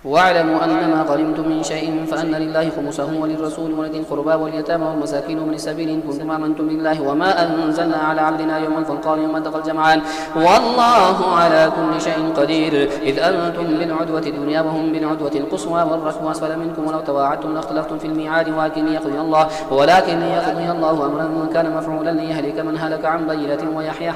واعلموا أنما غنمتم من شيء فأن لله خمسه وللرسول ولذي القربى واليتامى والمساكين ومن السبيل إن كنتم آمنتم بالله وما أنزلنا على عبدنا يوم الفرقان يوم التقى الجمعان والله على كل شيء قدير. إذ أنتم بالعدوة الدنيا وهم بالعدوة القصوى والركب أسفل منكم ولو تواعدتم لاختلفتم في الميعاد ولكن ليقضي الله أمرا كان مفعولا ليهلك من هلك عن بينة ويحيى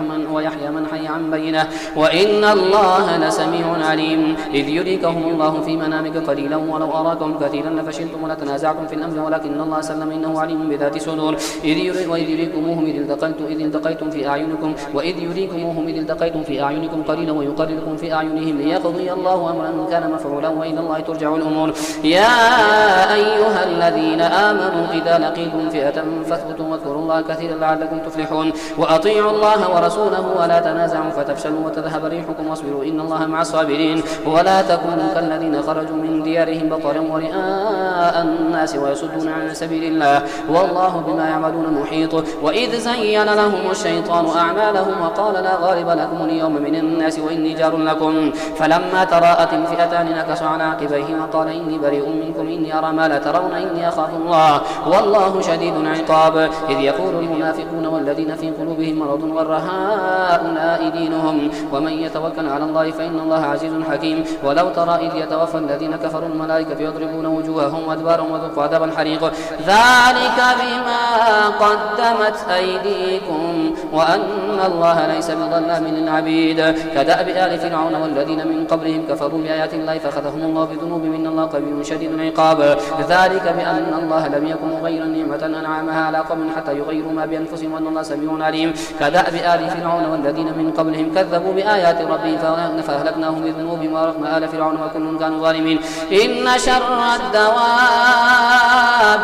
من حي عن بينة وإن الله لسميع عليم. إذ يريكهم الله في منامك قليلا ولو أراكم كثيرا لفشلتم ولتنازعتم في الأمر ولكن الله سلم إنه عليم بذات الصدور. إذ يريكموهم إذ التقيتم في أعينكم قليلا ويقرركم في أعينهم ليقضي الله أمرا كان مفعولا وإلى الله ترجع الأمور. يا أيها الذين آمنوا إذا لقيتم فئة فاثبتوا واذكروا الله كثيرا لعلكم تفلحون وأطيعوا الله ورسوله ولا تنازعوا فتفشلوا وتذهب ريحكم واصبروا إن الله مع الصابرين. ولا تكونوا كالذين خرجوا من ديارهم بطرا ورئاء الناس ويصدون عن سبيل الله والله بما يعملون محيط. وإذ زين لهم الشيطان أعمالهم وقال لا غالب لكم اليوم من الناس وإني جار لكم فلما تراءت الفئتان نكص على عقبيه وقال إني بريء منكم إني أرى ما لا ترون إني أخاف الله والله شديد العقاب. إذ يقول المنافقون والذين في قلوبهم مرض غر هؤلاء دينهم ومن يتوكل على الله فإن الله عزيز حكيم. ولو ترى إذ يتوفى الذين كفروا الملائكة يضربون وجوههم وأدبارهم وذوقوا عذاب الحريق ذلك بما قدمت أيديكم وأن الله ليس بظلام للعبيد. كدأب آل فرعون والذين من قبلهم كفروا بآيات الله فأخذهم الله بذنوبهم إن الله قوي شديد العقاب. ذلك بأن الله لم يكن مغيرا نعمة أنعمها على قوم حتى يغيروا ما بأنفسهم وأن الله سميع عليم. كدأب آل فرعون والذين من قبلهم كذبوا بآيات ربهم فأهلكناهم بذنوبهم وأغرقنا آل فرعون وكل كانوا ظالمين. إن شر الدواب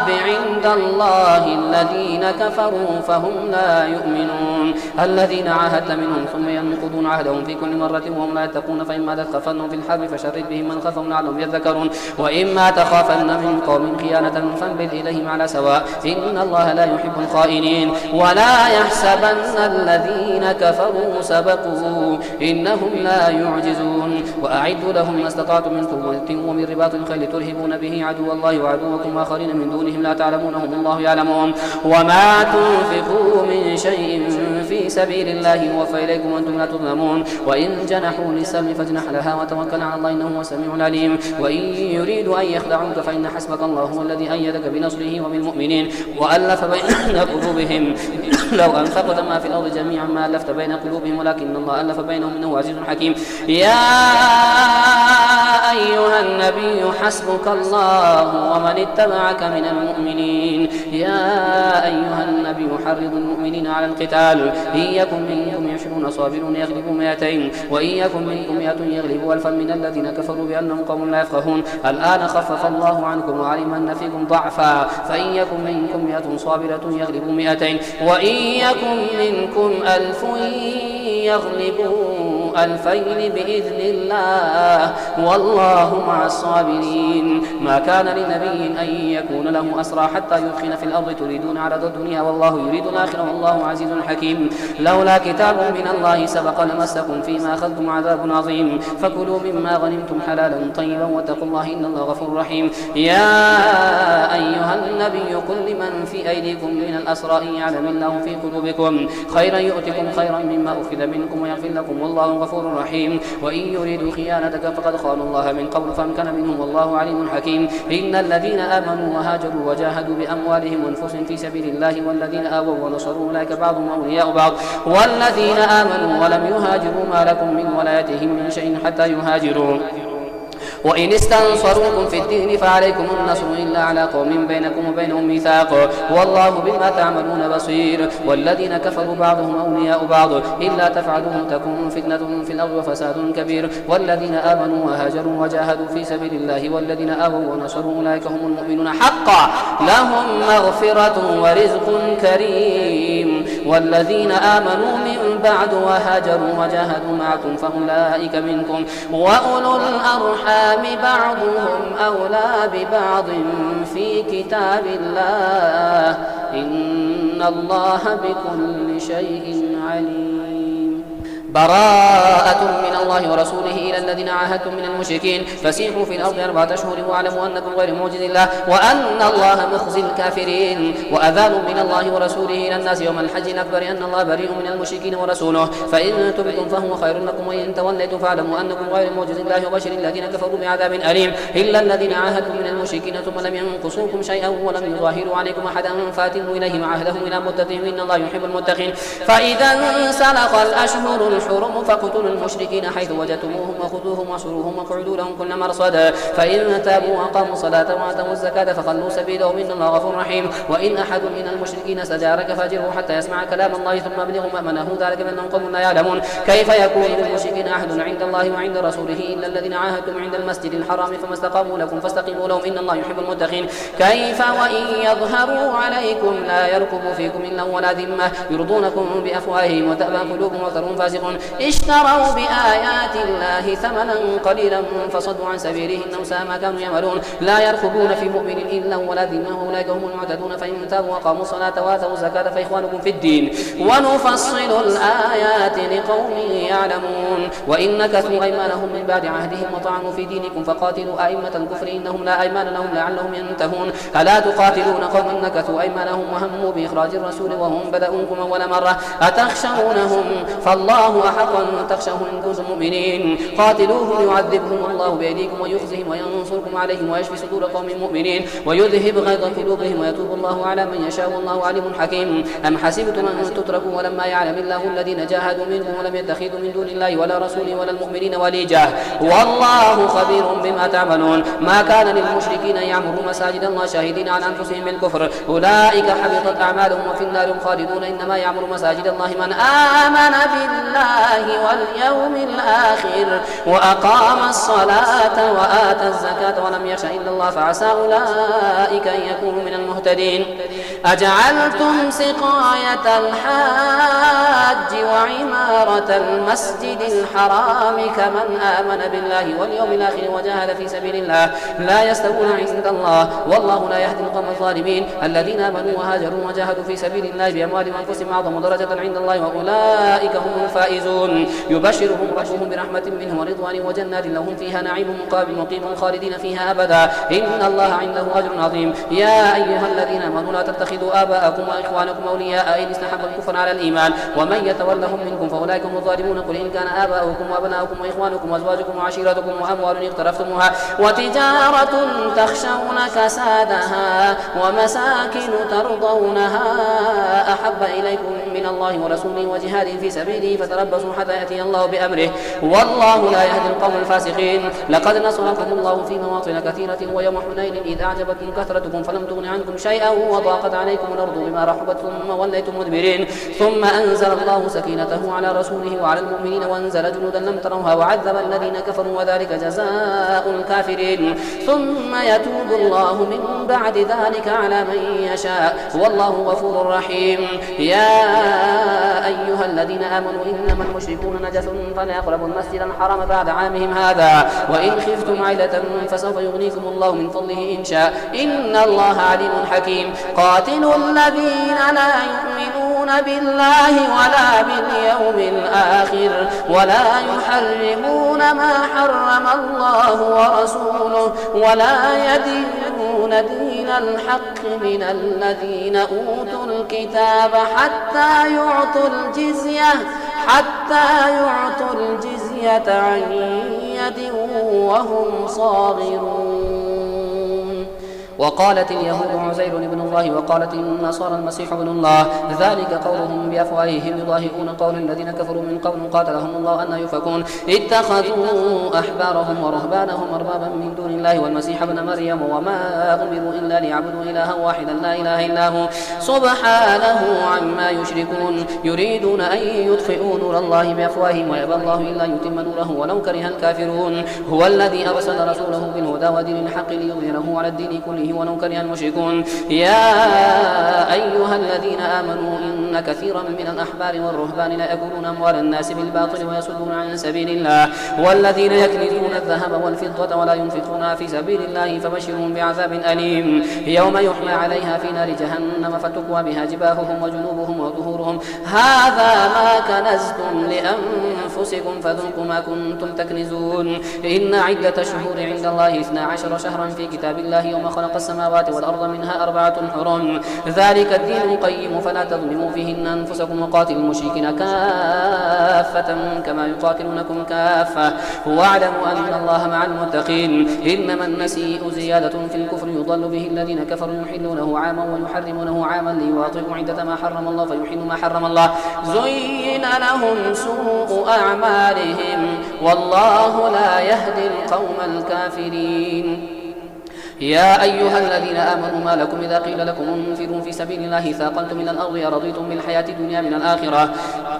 عند الله الذين كفروا فهم لا يؤمنون الذين عاهدت منهم ثم ينقضون عهدهم في كل مرة وهم لا يتقون فإما تخافن في الحرب فشرد بهم من خافهم لعلهم يذكرون وإما تخافن من قوم خيانة فانبذ إليهم على سواء إن الله لا يحب الخائنين. ولا يحسبن الذين كفروا سبقوا إنهم لا يعجزون. وأعدوا لهم ما استطعتم من قوة ومن رباط الخيل ترهبون به عدو الله وعدوكم آخرين من دونهم لا تعلمونهم الله يعلمهم. وما تنفقوا من شيء في سبيل الله يوفى إليكم وأنتم لا تظلمون. وإن جنحوا للسلم فاجنح لها وتوكل على الله إنه هو السميع العليم. وإن يريدوا أن يخدعوك فإن حسبك الله هو الذي أيدك بنصره وبالمؤمنين وألف بين قلوبهم لو أنفقت ما في الأرض جميعا ما ألفت بين قلوبهم ولكن الله ألف بينهم إنه عزيز حكيم. يا أيها النبي حسبك الله ومن اتبعك من المؤمنين. يا أيها النبي حرض المؤمنين على القتال إن يكن منكم 20 صابرون يغلبوا 200 وإن يكن منكم 100 يغلبوا 1000 من الذين كفروا بأنهم قوم لا يفقهون. الآن خفف الله عنكم وعلم أن فيكم ضعفا فإن يكن منكم 100 صابرة يغلبوا 200 وإن يكن منكم 1000 يغلبوا 2000 بإذن الله والله مع الصابرين. ما كان لنبي أن يكون له أسرى حتى يثخن في الأرض تريدون عرض الدنيا والله يريد الآخرة والله عزيز حكيم. لولا كتاب من الله سبق لمسكم فيما أخذتم عذاب عظيم فكلوا مما غنمتم حلالا طيبا واتقوا الله إن الله غفور رحيم. يا أيها النبي قل لمن في أيديكم من الأسرى إن يعلم الله في قلوبكم خيرا يؤتكم خيرا مما أخذ منكم ويغفر لكم والله غفور رحيم. وإن يريدوا خيانتك فقد خانوا الله من قبل فامكن منهم والله عليم حكيم. إن الذين آمنوا وهاجروا وجاهدوا بأموالهم وأنفسهم في سبيل الله والذين آووا ونصروا أولئك بعضهم أولياء بعض والذين آمنوا ولم يهاجروا ما لكم من ولايتهم من شيء حتى يهاجروا. وإن استنصروكم في الدين فعليكم النصر إلا على قوم بينكم وبينهم ميثاق والله بما تعملون بصير. والذين كفروا بعضهم أولياء بعض إلا تفعلوه تكون فتنة في الأرض وفساد كبير. والذين آمنوا وهاجروا وجاهدوا في سبيل الله والذين آووا ونصروا أولئك هم المؤمنون حقا لهم مغفرة ورزق كريم. والذين آمنوا من بعد وهاجروا وجاهدوا معكم فأولئك منكم وأولو الأرحام بعضهم أولى ببعض في كتاب الله إن الله بكل شيء عليم. براءة من الله ورسوله إلى الذين عاهدتم من المشركين فسيحوا في الأرض 4 أشهر واعلموا أنكم غير معجز الله وأن الله مخزي الكافرين. وأذان من الله ورسوله إلى الناس يوم الحج الأكبر أن الله بريء من المشركين ورسوله فإن تبتم فهو خير لكم وإن توليتم فاعلموا أنكم غير معجز الله وبشر الذين كفروا بعذاب أليم إلا الذين عاهدتم من المشركين ثم لم ينقصوكم شيئا ولم يظاهروا عليكم أحدا فاتموا إليهم عهدهم إلى مدتهم إن الله يحب المتقين. فإذا انسلخ الأشهر الحرم فاقتلوا المشركين حيث وجدتموهم وخذوهم واحصروهم واقعدوا لهم كل مرصد فإن تابوا وأقاموا الصلاة وآتوا الزكاة فخلوا سبيلهم إن الله غفور رحيم. وإن أحد من المشركين استجارك فأجره حتى يسمع كلام الله ثم أبلغه مأمنه ذلك بأنهم قوم لا يعلمون. كيف يكون للمشركين عهد عند الله وعند رسوله إلا الذين عاهدتم عند المسجد الحرام فما استقاموا لكم فاستقيموا لهم إن الله يحب المتقين. كيف وإن يظهروا عليكم لا يركبوا فيكم إلا ولا ذمة يرضونكم بأفواههم وتأبى قلوبهم وأكثرهم فاسقون. اشتروا بآيات الله ثمنا قليلا فصدوا عن سبيله إنهم ساء ما كانوا يعملون. لا يركبون في مؤمن إلا ولا ذمة وأولئك هم المعتدون. فإن تابوا وأقاموا الصلاة وآتوا الزكاة فإخوانكم في الدين ونفصل الآيات لقوم يعلمون. وإن نكثوا أيمانهم من بعد عهدهم وطعنوا في دينكم فقاتلوا أئمة الكفر إنهم لا أيمان لهم لعلهم ينتهون. ألا تقاتلون قوما نكثوا أيمانهم وهموا بإخراج الرسول وهم بدأوكم أول مرة أتخشونهم فالله أحق أن تخشوه إن كنتم مؤمنين. قاتلوهم يعذبهم الله بأيديكم ويخزهم وينصركم عليهم ويشفي صدور قوم مؤمنين ويذهب غيظ قلوبهم ويتوب الله على من يشاء والله عليم حكيم. أم حسبتم أن تتركوا ولما يعلم الله الذين جاهدوا منكم ولم يتخذوا من دون الله ولا رسوله ولا المؤمنين وليجة والله خبير بما تعملون. ما كان للمشركين أن يعمروا مساجد الله شاهدين على أنفسهم بالكفر أولئك حبطت أعمالهم وفي النار خالدون. إنما يعمر مساجد الله من آمن بالله واليوم الآخر وأقام الصلاة وآتى الزكاة ولم يخش إلا الله فعسى أولئك أن يكونوا من المهتدين. أجعلتم سقاية الحاج وعمارة المسجد الحرام كمن آمن بالله واليوم الآخر وجاهد في سبيل الله لا يستوون عند الله والله لا يهدي القوم الظالمين. الذين آمنوا وهاجروا وجاهدوا في سبيل الله بأموالهم وأنفسهم أعظم درجة عند الله وأولئك هم الفائزون. يبشرهم ربهم برحمة منه ورضوان وجنات لهم فيها نعيم مقيم خالدين فيها أبدا إن الله عنده أجر عظيم. يا أيها الذين آمنوا لا تتخذوا آباءكم وإخوانكم أولياء إن استحبوا الكفر على الإيمان ومن يتولهم منكم فأولئك هم الظالمون. قل إن كان آباؤكم وأبناؤكم وإخوانكم وأزواجكم وعشيرتكم وأموال اقترفتموها وتجارة تخشون كسادها ومساكن ترضونها أحب إليكم من الله ورسوله وجهاد في سبيله فتربصوا حتى يأتي الله بأمره والله لا يهدي القوم الفاسقين. لقد نصركم الله في مواطن كثيرة ويوم حنين إذ أعجبتكم كثرتكم فلم تغن عنكم شيئا وضاقت عليكم الأرض بما رحبت ثم وليتم مدبرين ثم أنزل الله سكينته على رسوله وعلى المؤمنين وأنزل جنودا لم تروها وعذب الذين كفروا وذلك جزاء الكافرين. ثم يتوب الله من بعد ذلك على من يشاء والله غفور رحيم. يا أيها الذين آمنوا إنما المشركون نجس فلا يقربوا المسجد الحرام بعد عامهم هذا وإن خفتم عيلة فسوف يغنيكم الله من فضله إن شاء إن الله عليم حكيم. قاتلوا الذين لا يؤمنون بالله ولا باليوم الآخر ولا يحرمون ما حرم الله ورسوله ولا يدينون دين الحق من الذين أوتوا الكتاب حتى يعطوا الجزية عن يد وهم صاغرون. وقالت اليهود عزير ابن الله وقالت النصارى المسيح ابن الله ذلك قولهم بأفواههم يضاهئون قول الذين كفروا من قبل قاتلهم الله أن يؤفكون. اتخذوا أحبارهم ورهبانهم أربابا من دون الله والمسيح ابن مريم وما أمروا إلا ليعبدوا إلها واحدا لا إله إلا هو سبحانه عما يشركون. يريدون أن يطفئوا نور الله بأفواههم ويأبى الله إلا يتم نوره ولو كره الكافرون. هو الذي أرسل رسوله بالهدى ودين الحق ليظهره على الدين كله ولو كره المشركون. يا أيها الذين آمنوا إن كثيرا من الأحبار والرهبان لا يأكلون أموال الناس بالباطل ويصدون عن سبيل الله والذين يكنزون الذهب والفضة ولا ينفقونها في سبيل الله فبشرهم بعذاب أليم يوم يحمى عليها في نار جهنم فتكوى بها جباههم وجنوبهم وظهورهم هذا ما كنزتم أنفسكم فذوقوا ما كنتم تكنزون. إن عدة الشهور عند الله 12 شهرا في كتاب الله يوم خلق السماوات والأرض منها 4 حرم ذلك الدين القيم فلا تظلموا فيهن أنفسكم وقاتلوا المشركين كافة كما يقاتلونكم كافة واعلموا أن الله مع المتقين. إنما النسيء زيادة في الكفر يضل به الذين كفروا يحلونه عاما ويحرمونه عاما ليواطئوا عدة ما حرم الله فيحلوا ما حرم الله زين لهم سوء أعمالهم والله لا يهدي القوم الكافرين. يا أيها الذين آمنوا ما لكم إذا قيل لكم انفروا في سبيل الله ثاقلتم إلى الأرض أرضيتم بالحياة الدنيا من الآخرة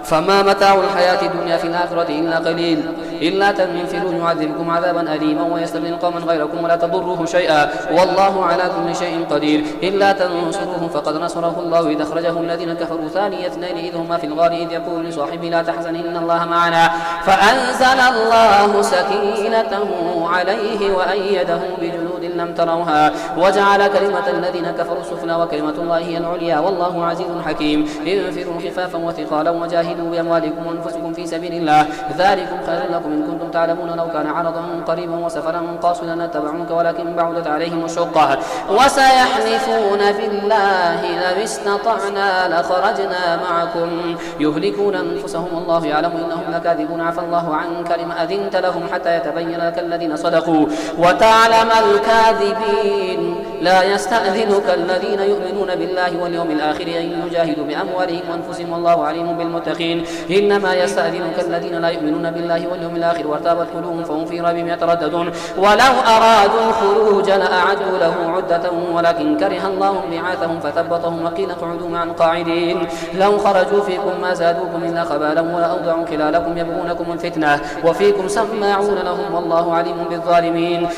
فما متاع الحياة الدنيا في الآخرة إلا قليل. إلا تنفروا يعذبكم عذابا أليما ويستبدل قوما غيركم ولا تضروه شيئا والله على كل شيء قدير. إلا تنصروه فقد نصره الله إذ أخرجه الذين كفروا ثاني اثنين إذ هما في الغار إذ يقول لصاحبه لا تحزن إن الله معنا فأنزل الله سكينته عليه وأيده بجنود لم تروها وجعل كلمة الذين كفروا السفلى وكلمة الله هي العليا والله عزيز حكيم. انفروا خفافا وثقالا وجاهدوا بأموالكم وأنفسكم في سبيل الله ذلكم خير لكم إن كنتم تعلمون لو كان عرضا قريبا وسفرا قاصدا لاتبعوك ولكن بعدت عليهم الشقة وسيحلفون بالله لو استطعنا لخرجنا معكم يهلكون أنفسهم والله يعلم إنهم لكاذبون عفى الله عنك لما أذنت لهم حتى يتبين لك الذين صدقوا وتعلم الكاذبين. لا يستأذنك الذين يؤمنون بالله واليوم الآخر أن يجاهدوا بأموالهم وأنفسهم والله عليم بالمتقين. إنما يستأذنك الذين لا يؤمنون بالله واليوم الآخر وارتابت قلوبهم فهم في ريبهم يترددون ولو أرادوا الخروج لأعدوا له عدة ولكن كره الله بعاثهم فثبطهم وقيل اقعدوا مع القاعدين. لو خرجوا فيكم ما زادوكم إلا خبالا ولأوضعوا خلالكم يبغونكم الفتنة وفيكم سماعون لهم والله عليم بالظالمين.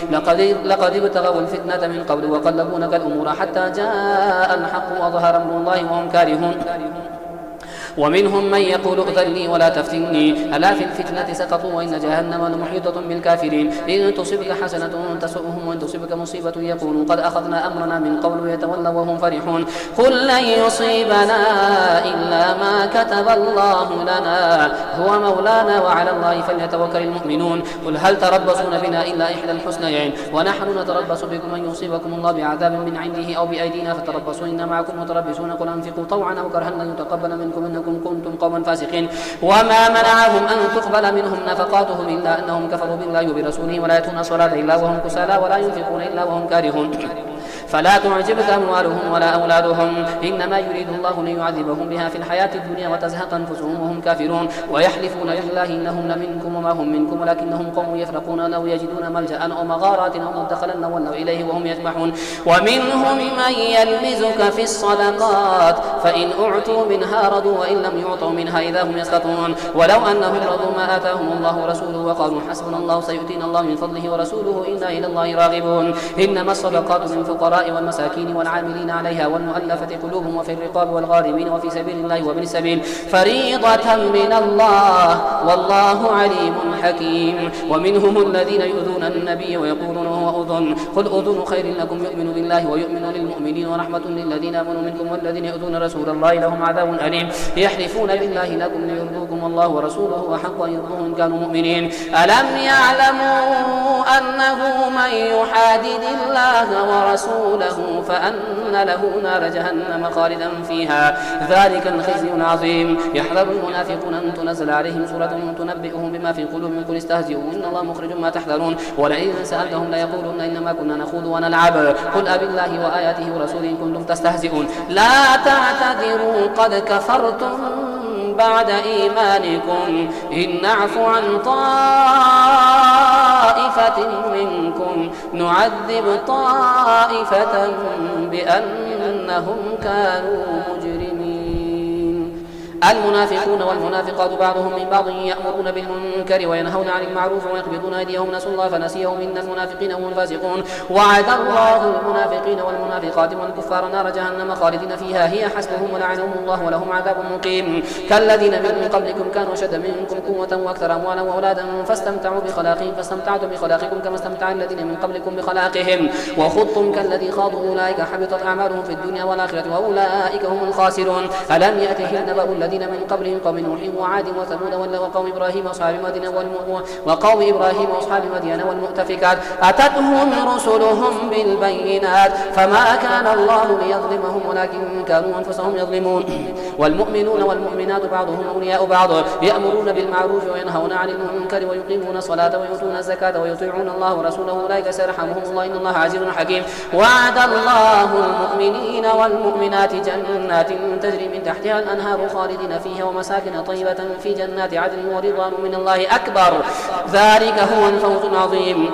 لقد ابتغوا الفتنة من قبل وقلبونك الأمور حتى جاء الحق وظهر أمر الله وهم كارهون. ومنهم من يقول ائذن لي ولا تفتني ألا في الفتنة سقطوا وإن جهنم لمحيطة بالكافرين. إن تصبك حسنة تسؤهم وإن تصبك مصيبة يقولوا قد أخذنا أمرنا من قبل يتولوا وهم فرحون. قل لن يصيبنا إلا ما كتب الله لنا هو مولانا وعلى الله فليتوكل المؤمنون. قل هل تربصون بنا إلا إحدى الحسنيين ونحن نتربص بكم أن يصيبكم الله بعذاب من عنده أو بأيدينا فتربصوا إن معكم متربصون. قل أنفقوا طوعا أو كرها لن يتقبل منكم إنكم كنتم قوما فاسقين. وما منعهم أن تقبل منهم نفقاتهم إلا أنهم كفروا بالله وبرسوله ولا يأتون الصلاة إلا وهم كسالى ولا ينفقون إلا وهم كارهون. فلا تعجبك أموالهم ولا أولادهم إنما يريد الله ليعذبهم بها في الحياة الدنيا وتزهق أنفسهم وهم كافرون. ويحلفون بالله إنهم لمنكم وما هم منكم ولكنهم قوم يفرقون لو يجدون ملجأ أو مغارات أو مدخلا ولوا إليه وهم يجمحون. ومنهم من يلمزك في الصدقات فإن أعطوا منها رضوا وإن لم يعطوا منها إذا هم يسخطون. ولو أنهم رضوا ما آتاهم الله ورسوله وقالوا حسبنا الله سيؤتينا الله من فضله ورسوله إنا إلى الله راغبون. إنما الصدقات للفقراء والمساكين والعاملين عليها والمؤلفة قلوبهم وفي الرقاب والغارمين وفي سبيل الله وابن السبيل فريضة من الله والله عليم حكيم. ومنهم الذين يؤذون النبي ويقولون هو أذن قل أذن خير لكم يؤمن بالله ويؤمن للمؤمنين ورحمة للذين آمنوا منكم والذين يؤذون رسول الله لهم عذاب أليم. يحلفون بالله لكم ليرضوكم الله ورسوله وحق أن يرضوه إن كانوا مؤمنين. ألم يعلموا أنه من يحادد الله ورسوله فأن له نار جهنم خالدا فيها ذلك الخزي العظيم. يحذر المنافقون أن تنزل عليهم سورة تنبئهم بما في قلوبهم قل استهزئوا إن الله مخرج ما تحذرون. ولئن سألتهم ليقولون إنما كنا نخوض ونلعب قل أبالله وآياته ورسوله إن كنتم تستهزئون لا تعتذروا قد كفرتم بعد إيمانكم إن نعفو عن طائفة منكم نعذب طائفة بأنهم كانوا مجرمين. المنافقون والمنافقات بعضهم من بعض يأمرون بالمنكر وينهون عن المعروف ويقبضون أيديهم نسوا الله فنسيهم إن المنافقين هم الفاسقون. وعد الله المنافقين والمنافقات والكفار نار جهنم خالدين فيها هي حسبهم ولعنهم الله ولهم عذاب مقيم. كالذين من قبلكم كانوا أشد منكم قوة وأكثر أموالا وأولادا فاستمتعوا بخلاقهم فاستمتعتم بخلاقكم كما استمتع الذين من قبلكم بخلاقهم وخضتم كالذي خاضوا أولئك حبطت أعمالهم في الدنيا والآخرة وأولئك هم الخاسرون. ألم يأتهم نبأ الذين الذين من قبلهم قوم نوح وعاد وثمود وقوم إبراهيم وأصحاب مدين والمؤتفكات أتتهم رسلهم بالبينات فما كان الله ليظلمهم ولكن كانوا أنفسهم يظلمون. والمؤمنون والمؤمنات بعضهم أولياء بعض يأمرون بالمعروف وينهون عن المنكر ويقيمون الصلاة ويؤتون الزكاة ويطيعون الله ورسوله أولئك سيرحمهم الله إن الله عزيز حكيم. وعد الله المؤمنين والمؤمنات جنات تجري من تحتها الأنهار خالدين فيها ومساكن طيبة في جنات عدن ورضوان من الله أكبر ذلك هو الفوز العظيم.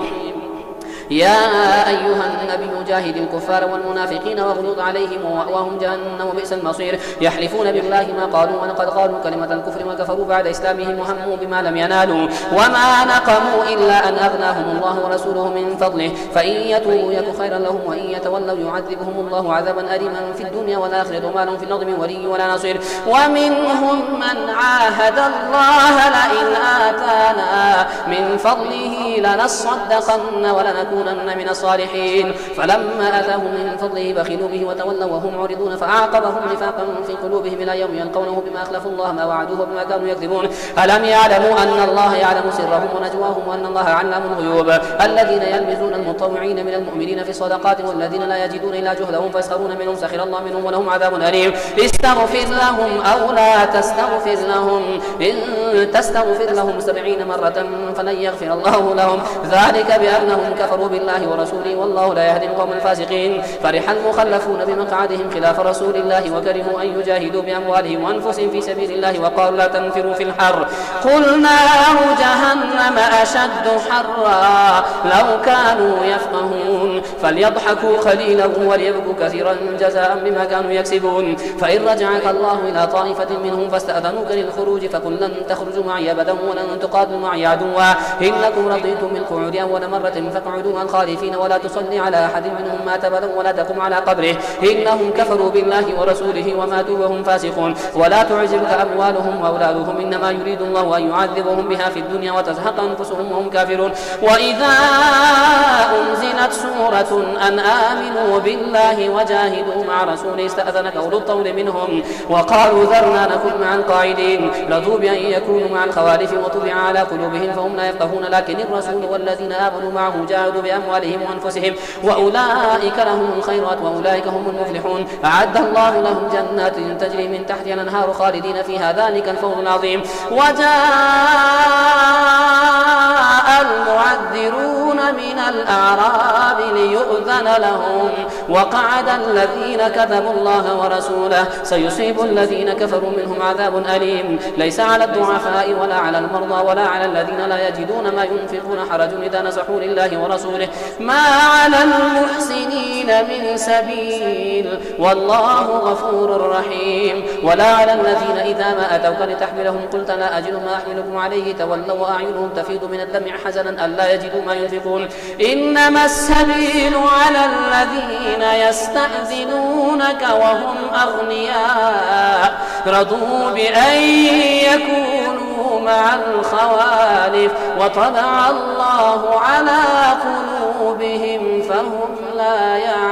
يا أيها النبي جاهد الكفار والمنافقين واغلظ عليهم ومأواهم جهنم وبئس المصير. يحلفون بالله ما قالوا ولقد قالوا كلمة الكفر وكفروا بعد إسلامهم وهموا بما لم ينالوا وما نقموا إلا أن أغناهم الله ورسوله من فضله فإن يتوبوا يك خيرا لهم وإن يتولوا يعذبهم الله عذابا أليما في الدنيا والآخرة وما لهم في الأرض من ولي ولا نصير. ومنهم من عاهد الله لئن آتانا من فضله لنصدقن ولنكونن من الصالحين فلما آتاهم من فضله بخلوا به وتولوا وهم معرضون فأعقبهم نفاقا في قلوبهم إلى يوم يلقونه بما أخلفوا الله ما وعدوه وبما كانوا يكذبون. ألم يعلموا أن الله يعلم سرهم ونجواهم وأن الله علام الغيوب. الذين يلمزون المطوعين من المؤمنين في الصدقات والذين لا يجدون إلا جهدهم فيسخرون منهم سخر الله منهم ولهم عذاب أليم. استغفر لهم أو لا تستغفر لهم إن تستغفر لهم 70 مرة فلن يغفر الله لهم ذلك بأنهم كفروا بالله ورسوله والله لا يهدي القوم الفاسقين. فرح المخلفون بمقعدهم خلاف رسول الله وكرهوا أن يجاهدوا بأموالهم وأنفسهم في سبيل الله وقالوا لا تنفروا في الحر قل نار جهنم أشد حرا لو كانوا يفقهون فليضحكوا قليلا وليبكوا كثيرا جزاء بما كانوا يكسبون. فإن رجعك الله إلى طائفة منهم فاستأذنوك للخروج فقل لن تخرجوا معي أبدا ولن تقاتلوا معي عدوا إنكم رضيتم بالقعود أول مرة فاقعدوا مع الخالفين ولا تصلي على أحد منهم مات أبدا ولا تقم على قبره إنهم كفروا بالله ورسوله وماتوا وهم فاسقون. ولا تعجبك أموالهم وأولادهم إنما يريد الله أن يعذبهم بها في الدنيا وتزهق أنفسهم وهم كافرون. وإذا أنزلت سورة أن آمنوا بالله وجاهدوا مع رسوله استأذنك أولو الطول منهم وقالوا ذرنا نكن مع القاعدين رضوا بأن يكونوا مع الخوالف وطبع على قلوبهم فهم لا يفقهون لكن الرسول والذين آمنوا معه جاهدوا بأموالهم وأنفسهم وأولئك لهم الخيرات وأولئك هم المفلحون. أعد الله لهم جنات تجري من تحتها الأنهار خالدين فيها ذلك الفوز العظيم. وجاء المعذرون من الأعراب ليؤذن لهم وقعد الذين كذبوا الله ورسوله سيصيب الذين كفروا منهم عذاب أليم. ليس على الضعفاء ولا على المرضى ولا على الذين لا يجدون ما ينفقون حرج إذا نصحوا لله ورسوله ما على المحسنين من سبيل والله غفور رحيم. ولا على الذين إذا ما أتوك لتحملهم قلت لا أجد ما أحملكم عليه تولوا وأعينهم تفيض من الدمع حزنا ألا يجدوا ما ينفقون. إنما السبيل على الذين يستأذنونك وهم أغنياء رضوا بأن يكونوا مع الخوالف وطبع الله على قلوبهم فهم لا يعلمون.